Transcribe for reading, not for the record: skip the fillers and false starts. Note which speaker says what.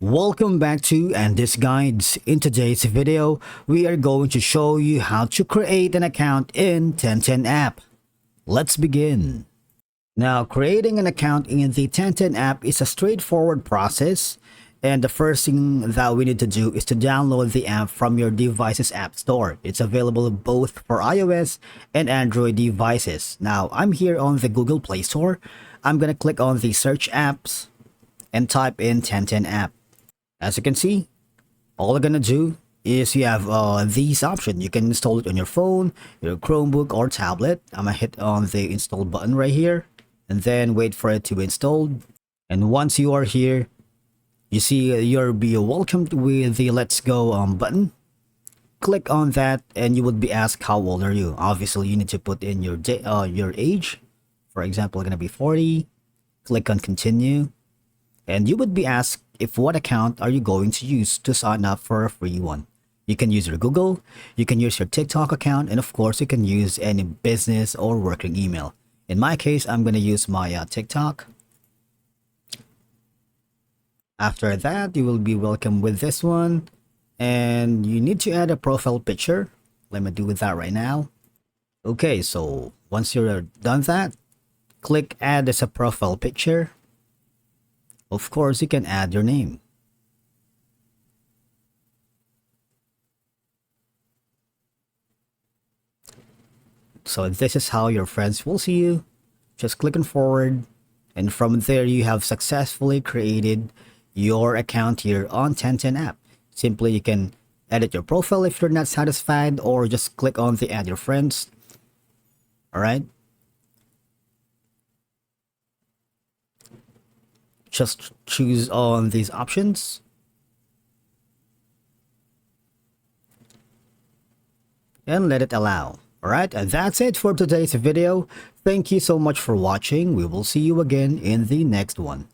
Speaker 1: Welcome back to Andy's Guides. In today's video, we are going to show you how to create an account in 1010 app. Let's begin. Now, creating an account in the 1010 app is a straightforward process, and the first thing that we need to do is to download the app from your device's app store. It's available both for iOS and Android devices. Now, I'm here on the Google Play Store. I'm gonna click on the search apps and type in 1010 app. As you can see, all I'm gonna do is you have these options. You can install it on your phone, your Chromebook, or tablet. I'm gonna hit on the install button right here and then wait for it to be installed. And once you are here, you see you'll be welcomed with the let's go button. Click on that and you would be asked how old are you. Obviously you need to put in your age. For example, gonna be 40. Click on continue and you would be asked if what account are you going to use to sign up for a free one. You can use your Google, you can use your TikTok account, and of course you can use any business or working email. In my case, I'm going to use my TikTok. After that, you will be welcome with this one, and you need to add a profile picture. Let me do that right now. Okay, so once you're done that, click add as a profile picture. Of course, you can add your name. So this is how your friends will see you. Just click on forward, and from there you have successfully created your account here on 1010 app. Simply you can edit your profile if you're not satisfied, or just click on the add your friends. Alright. Just choose on these options. And let it allow. Alright, and that's it for today's video. Thank you so much for watching. We will see you again in the next one.